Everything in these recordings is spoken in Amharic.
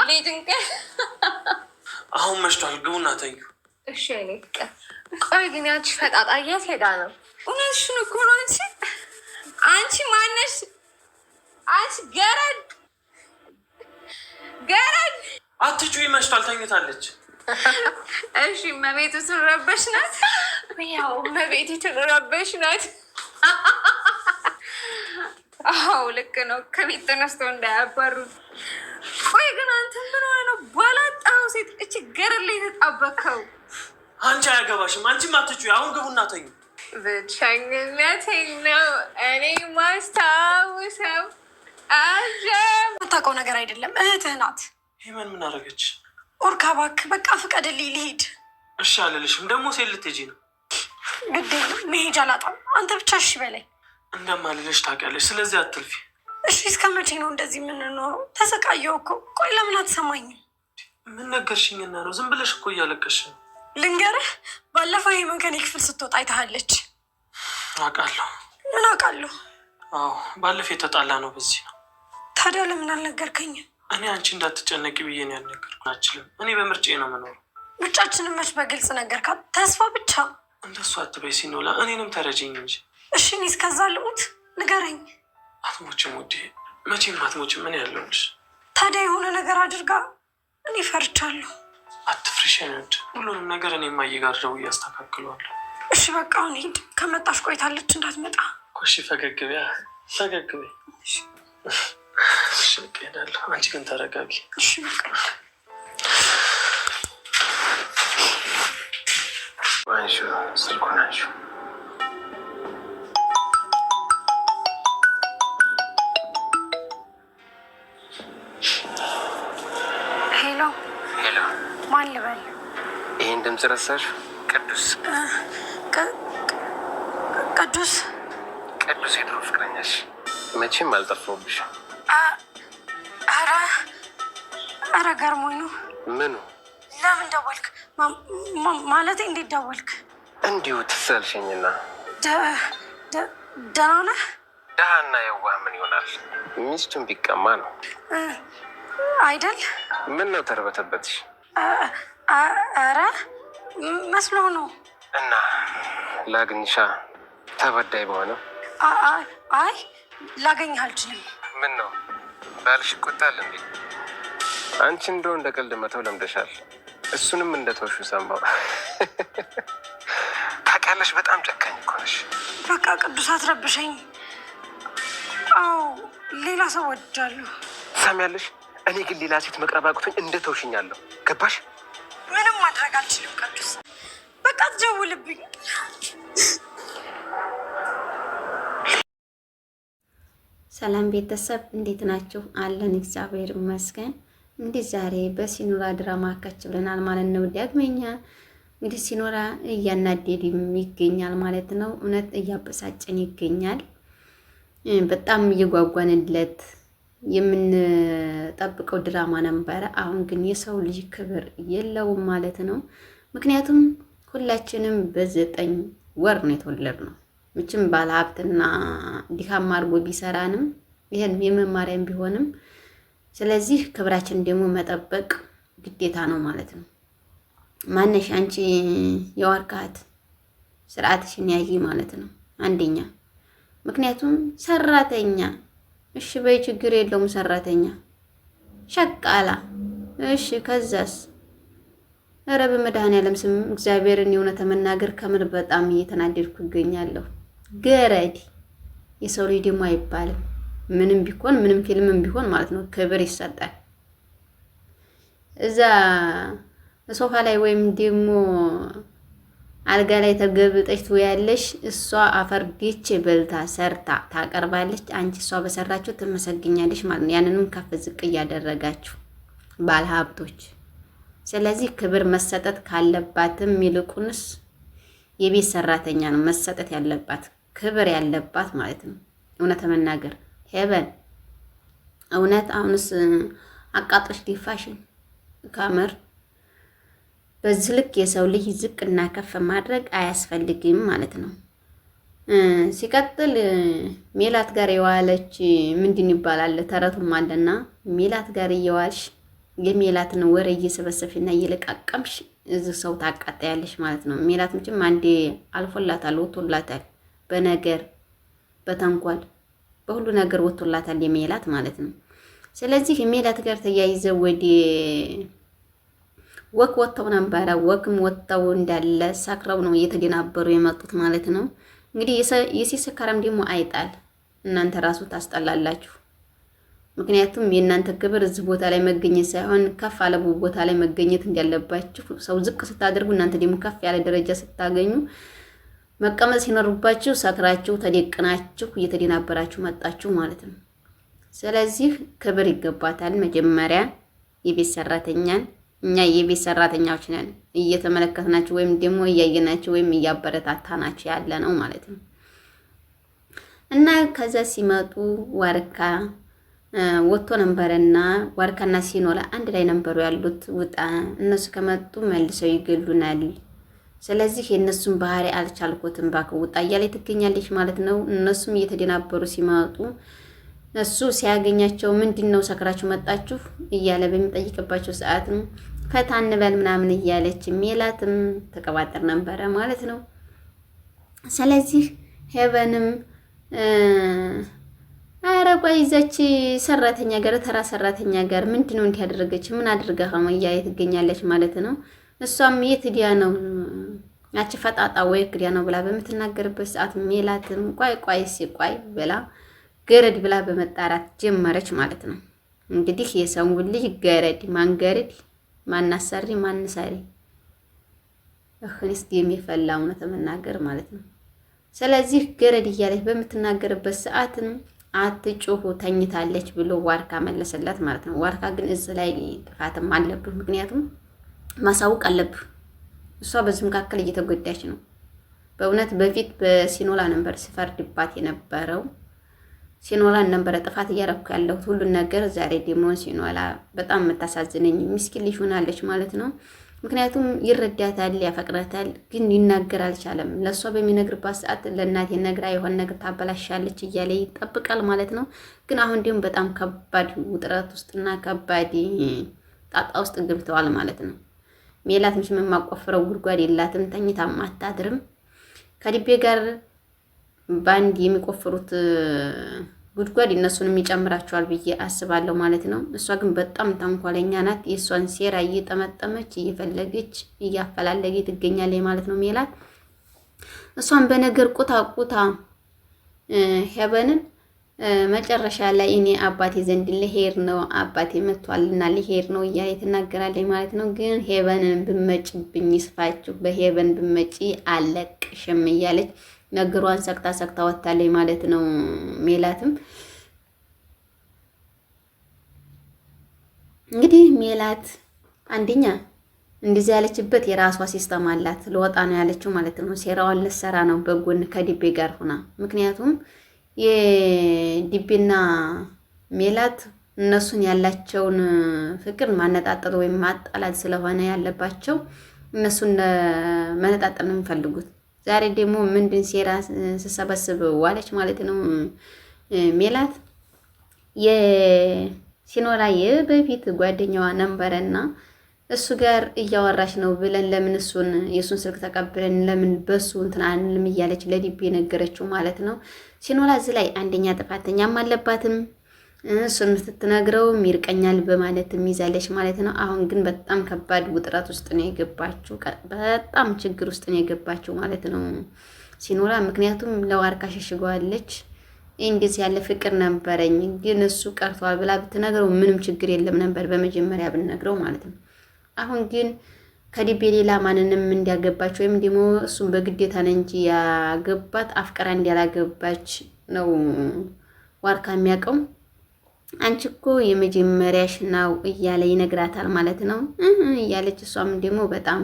ሊድንቀ አሁን መሽቷል፣ ግቡና ተኙ። እሺ እኔ ፍቅር። ቆይ ግን ያንቺ ፈጣጣ የት ሄዳ ነው? እውነትሽን እኮ ነው። አንቺ ማነሽ? አንቺ ገረድ አትጩ፣ መሽቷል፣ ተኝታለች። እሺ መቤቱ ትረበሽ ናት። ያው መቤቱ ትረበሽ ናት። አዎ ልክ ነው። ከቤት ተነስተው እንዳያባሩት። ቆይ ግን አንተ ምን ሆነ ነው ባላጣው ሴት እቺ ገረድ ላይ ተጣበከው? አንቺ አያገባሽም። አንቺም አትጩ። አሁን ግቡና ተኙ። ብቸኝነቴን ነው እኔ ማስታውሰው። የምታውቀው ነገር አይደለም። እህትህ ናት። ሄመን ምን አደረገች? ኦርካ እባክህ በቃ ፍቀድልኝ ልሂድ። እሺ አልልሽም። ደግሞ ሴት ልትሄጂ ነው? ግድ የለም መሄጃ አላጣም። አንተ ብቻ እሺ በላይ። እንደማልልሽ ታውቂያለሽ። ስለዚህ አትልፊ። እሺ እስከ መቼ ነው እንደዚህ የምንኖረው? ተሰቃየሁ እኮ። ቆይ ለምን አትሰማኝም? ምን ነገርሽኝና ነው? ዝም ብለሽ እኮ እያለቀሽ ነው። ልንገርህ፣ ባለፈው ሄመን ከኔ ክፍል ስትወጣ አይተሃለች። አውቃለሁ። ምን አውቃለሁ? አዎ ባለፈው የተጣላ ነው በዚህ ነው። ታዲያ ለምን አልነገርከኝም? እኔ አንቺ እንዳትጨነቂ ብዬ ነው ያልነገርኩ። አልችልም። እኔ በምርጫዬ ነው የምኖረው። ምርጫችንን መች በግልጽ ነገርካት? ተስፋ ብቻ። እንደሱ አትበይ ሲኖላ፣ እኔንም ተረጅኝ እንጂ። እሺ እኔ እስከዛ ልሙት? ንገረኝ። አትሞችም ውዴ፣ መቼም አትሞችም። ምን ያለውልሽ? ታዲያ የሆነ ነገር አድርጋ። እኔ ፈርቻለሁ። አትፍሪሽ ውድ። ሁሉንም ነገር እኔ ማየ ጋር ደውዬ አስተካክለዋለሁ። እሺ በቃ አሁን ሂድ። ከመጣሽ ቆይታለች እንዳትመጣ። እሺ ፈገግ በይ፣ ፈገግ በይ። እሺ እሄዳለሁ። አንቺ ግን ተረጋጊ። እሺ በቃ አንሺ፣ ስልኩን አንሺ። ሄሎ ሄሎ፣ ማን ልበል? ይህን ድምፅ ረሳሽ? ቅዱስ ቅዱስ ቅዱስ የድሮ ፍቅረኛሽ መቼም አልጠፋሁብሽ። ኧረ ገርሞኝ ነው። ምኑ? ለምን ደወልክ? ማለቴ እንዴት ደወልክ? እንዲሁ ትዝ አልሽኝና። ደህና ነህ? ደሃና የዋህ ምን ይሆናል? ሚስቱን ቢቀማ ነው አይደል? ምን ነው ተርበተበትሽ? ኧረ መስሎ ነው። እና ላግኝሻ ተበዳይ በሆነው? አይ ላገኝህ አልችልም። ምን ነው ባልሽ ይቆጣል እንዴ? አንቺ እንደው እንደ ቀልድ መተው ለምደሻል። እሱንም እንደ ተውሹ ሰማው። ታውቂያለሽ፣ በጣም ጨካኝ እኮ ነሽ። በቃ ቅዱስ አትረብሸኝ። አዎ ሌላ ሰው ወድጃለሁ። ሰሚያለሽ? እኔ ግን ሌላ ሴት መቅረብ አቅቶኝ እንደ ተውሽኛለሁ። ገባሽ? ምንም ማድረግ አልችልም ቅዱስ። በቃ ትደውልብኝ። ሰላም ቤተሰብ እንዴት ናችሁ? አለን እግዚአብሔር ይመስገን። እንግዲህ ዛሬ በሲኖራ ድራማ ከች ብለናል ማለት ነው። ዳግመኛ እንግዲህ ሲኖራ እያናደድም ይገኛል ማለት ነው። እውነት እያበሳጨን ይገኛል። በጣም እየጓጓንለት የምንጠብቀው ድራማ ነበረ። አሁን ግን የሰው ልጅ ክብር የለውም ማለት ነው። ምክንያቱም ሁላችንም በ9 ወር ነው የተወለድነው። ምችም ባለሀብትና ድካም አድርጎ ቢሰራንም ይሄን የመማሪያም ቢሆንም ስለዚህ ክብራችን ደግሞ መጠበቅ ግዴታ ነው ማለት ነው። ማነሽ አንቺ የዋርካት ስርዓትሽን ያዢ ማለት ነው አንደኛ። ምክንያቱም ሰራተኛ እሺ በይ ችግር የለውም ሰራተኛ ሸቃላ እሺ ከዛስ ኧረ በመድኃኒዓለም ስም እግዚአብሔርን የሆነ መናገር ከምር በጣም እየተናደድኩ ይገኛለሁ። ገረድ የሰው ልጅ ደግሞ አይባልም። ምንም ቢሆን ምንም ፊልምም ቢሆን ማለት ነው ክብር ይሰጣል። እዛ ሶፋ ላይ ወይም ደግሞ አልጋ ላይ ተገብጠሽ ትወያለሽ። እሷ አፈር ዲቼ በልታ ሰርታ ታቀርባለች። አንቺ እሷ በሰራችሁ ትመሰግኛለሽ ማለት ነው። ያንንም ከፍ ዝቅ እያደረጋችሁ ባለሀብቶች። ስለዚህ ክብር መሰጠት ካለባትም ይልቁንስ የቤት ሰራተኛ ነው መሰጠት ያለባት ክብር ያለባት ማለት ነው። እውነት መናገር ሄበን እውነት አሁንስ አቃጥሽ ዲፋሽን ካመር በዚህ ልክ የሰው ልጅ ዝቅና ከፍ ማድረግ አያስፈልግም ማለት ነው። ሲቀጥል ሜላት ጋር የዋለች ምንድን ይባላል ተረቱም አለና ሜላት ጋር እየዋልሽ የሜላትን ወሬ እየሰበሰብሽና እየለቃቀምሽ እዚህ ሰው ታቃጣያለሽ ማለት ነው። ሜላት ምንም አንዴ አልፎላታል፣ ወጥቶላታል። በነገር በተንኳል በሁሉ ነገር ወጥቶላታል የሜላት ማለት ነው። ስለዚህ ሜላት ጋር ተያይዘው ወደ ወክ ወጥተው ነበረ። ወክም ወጥተው እንዳለ ሳክረው ነው እየተደናበሩ የመጡት ማለት ነው። እንግዲህ የሲሰካራም ደግሞ አይጣል እናንተ ራሱ ታስጠላላችሁ። ምክንያቱም የእናንተ ክብር እዚህ ቦታ ላይ መገኘት ሳይሆን ከፍ ያለ ቦታ ላይ መገኘት እንዳለባችሁ፣ ሰው ዝቅ ስታደርጉ እናንተ ደግሞ ከፍ ያለ ደረጃ ስታገኙ መቀመጥ ሲኖርባችሁ ሰክራችሁ ተደቅናችሁ እየተደናበራችሁ መጣችሁ ማለት ነው። ስለዚህ ክብር ይገባታል። መጀመሪያ የቤት ሰራተኛን እኛ የቤት ሰራተኛዎች ነን እየተመለከትናችሁ ወይም ደግሞ እያየናችሁ ወይም እያበረታታናችሁ ያለ ነው ማለት ነው። እና ከዛ ሲመጡ ዋርካ ወጥቶ ነበረና ዋርካና ሲኖላ አንድ ላይ ነበሩ ያሉት። ውጣ እነሱ ከመጡ መልሰው ይገሉናል። ስለዚህ የእነሱን ባህሪ አልቻልኩትም፣ እባክህ ውጣ እያለች ትገኛለች ማለት ነው። እነሱም እየተደናበሩ ሲመጡ እሱ ሲያገኛቸው ምንድነው ሰክራችሁ መጣችሁ እያለ በሚጠይቅባቸው ሰዓት ነው ፈታ እንበል ምናምን እያለች ሜላትም ተቀባጠር ነበረ ማለት ነው። ስለዚህ ሄቨንም ኧረ ቆይ ይዘች ሰራተኛ ጋር ተራ ሰራተኛ ጋር ምንድነው እንዲህ ያደረገች ምን አድርጋ ነው እያለች ትገኛለች ማለት ነው። እሷም የት ዲያ ነው ያቺ ፈጣጣ ወይ ክዲያ ነው ብላ በምትናገርበት ሰዓት ሜላትም ቆይ ብላ ገረድ ብላ በመጣራት ጀመረች ማለት ነው። እንግዲህ የሰው ልጅ ገረድ ማንገረድ ማናሰሪ ማንሰሪ እخنስ የሚፈላ እውነት መናገር ማለት ነው። ስለዚህ ገረድ እያለች በምትናገርበት ሰዓት አትጮሁ ተኝታለች ብሎ ዋርካ መለሰላት ማለት ነው። ዋርካ ግን እዚህ ላይ ጥፋትም አለብህ፣ ምክንያቱም ማሳወቅ አለብህ። እሷ በዚህ መካከል እየተጎዳች ነው። በእውነት በፊት በሲኖላ ነበር ሲፈርድባት የነበረው። ሲኖላን ነበረ ጥፋት እያረኩ ያለሁት ሁሉን ነገር። ዛሬ ደግሞ ሲኖላ በጣም የምታሳዝነኝ ምስኪን ልጅ ሆናለች ማለት ነው። ምክንያቱም ይረዳታል፣ ያፈቅራታል፣ ግን ሊናገር አልቻለም። ለእሷ በሚነግርባት ሰዓት ለእናቴ ነግራ የሆነ ነገር ታበላሻለች እያለ ይጠብቃል ማለት ነው። ግን አሁን ደግሞ በጣም ከባድ ውጥረት ውስጥና ከባድ ጣጣ ውስጥ ገብተዋል ማለት ነው። ሜላት ምንም የማቆፍረው ጉድጓድ የላትም፣ ተኝታም አታድርም። ከዲቤ ጋር ባንድ የሚቆፍሩት ጉድጓድ እነሱንም ይጨምራቸዋል ብዬ አስባለሁ ማለት ነው። እሷ ግን በጣም ተንኮለኛ ናት። የእሷን ሴራ እየጠመጠመች እየፈለገች እያፈላለገች ትገኛለች ማለት ነው ሜላት። እሷን በነገር ቁታ ሄቨንን መጨረሻ ላይ እኔ አባቴ ዘንድ ልሄድ ነው አባቴ መጥቷልና ልሄድ ነው እያለች ትናገራለች ማለት ነው። ግን ሄቨንን ብመጭብኝ ይስፋችሁ፣ በሄቨን ብመጪ አለቅሽም እያለች ነገሯን ሰክታ ወጣለች ማለት ነው። ሜላትም እንግዲህ ሜላት አንደኛ እንደዚህ ያለችበት የራሷ ሲስተም አላት። ለወጣ ነው ያለችው ማለት ነው። ሴራዋን ልትሰራ ነው በጎን ከዲቤ ጋር ሆና። ምክንያቱም የዲቤና ሜላት እነሱን ያላቸውን ፍቅር ማነጣጠር ወይም ማጣላት ስለሆነ ያለባቸው እነሱን መነጣጠር ነው የሚፈልጉት። ዛሬ ደግሞ ምንድን ሴራ ስሰበስብ ዋለች ማለት ነው ሜላት። የሲኖላ በፊት ጓደኛዋ ነበረና እሱ ጋር እያወራች ነው ብለን ለምን የሱን ስልክ ተቀብለን ለምን በሱ እንትን አንልም እያለች ለዲቤ ነገረችው ማለት ነው። ሲኖላ እዚህ ላይ አንደኛ ጥፋተኛም አለባትም፣ እሱን ስትነግረውም ይርቀኛል በማለትም ይዛለች ማለት ነው። አሁን ግን በጣም ከባድ ውጥረት ውስጥ ነው የገባችው፣ በጣም ችግር ውስጥ ነው የገባችው ማለት ነው ሲኖላ። ምክንያቱም ለዋርካ ሸሽገዋለች። እንደዚህ ያለ ፍቅር ነበረኝ ግን እሱ ቀርቷል ብላ ብትነግረው ምንም ችግር የለም ነበር በመጀመሪያ ብትነግረው ማለት ነው። አሁን ግን ከዲቤ ሌላ ማንንም እንዲያገባች ወይም ደግሞ እሱም በግዴታ ነው እንጂ ያገባት አፍቀራ እንዲያላገባች ነው ዋርካ የሚያውቀው። አንቺ እኮ የመጀመሪያሽ ነው እያለ ይነግራታል ማለት ነው እያለች እሷም ደግሞ በጣም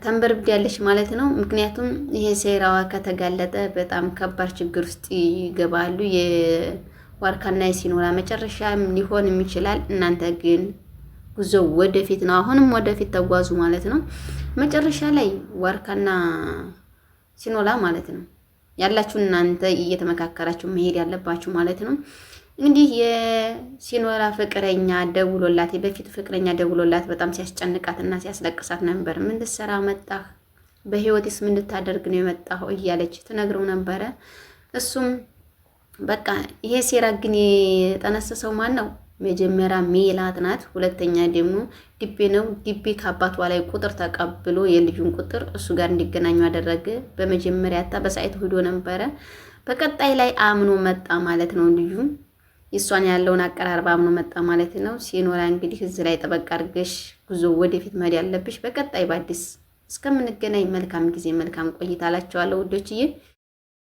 ተንበርብዳለች ማለት ነው። ምክንያቱም ይሄ ሴራዋ ከተጋለጠ በጣም ከባድ ችግር ውስጥ ይገባሉ። የዋርካና የሲኖላ መጨረሻ ሊሆንም ይችላል። እናንተ ግን ጉዞ ወደፊት ነው። አሁንም ወደፊት ተጓዙ ማለት ነው። መጨረሻ ላይ ዋርካና ሲኖላ ማለት ነው ያላችሁ እናንተ እየተመካከራችሁ መሄድ ያለባችሁ ማለት ነው። እንግዲህ የሲኖላ ፍቅረኛ ደውሎላት በፊት ፍቅረኛ ደውሎላት በጣም ሲያስጨንቃት እና ሲያስለቅሳት ነበር። ምን ልትሰራ መጣህ? በህይወትስ ምን ልታደርግ ነው የመጣኸው? እያለች ትነግረው ነበረ። እሱም በቃ ይሄ ሴራ ግን የጠነሰሰው ማን ነው? መጀመሪያ ሜላት ናት። ሁለተኛ ደግሞ ዲቤ ነው። ዲቤ ከአባቷ ላይ ቁጥር ተቀብሎ የልጁን ቁጥር እሱ ጋር እንዲገናኙ አደረገ። በመጀመሪያ በሳይት ሄዶ ነበረ። በቀጣይ ላይ አምኖ መጣ ማለት ነው። ልጁ እሷን ያለውን አቀራረብ አምኖ መጣ ማለት ነው። ሲኖላ እንግዲህ እዚህ ላይ ጠበቅ አድርገሽ ጉዞ ወደፊት መሄድ ያለብሽ። በቀጣይ በአዲስ እስከምንገናኝ መልካም ጊዜ መልካም ቆይታ አላቸዋለሁ ውዶችዬ።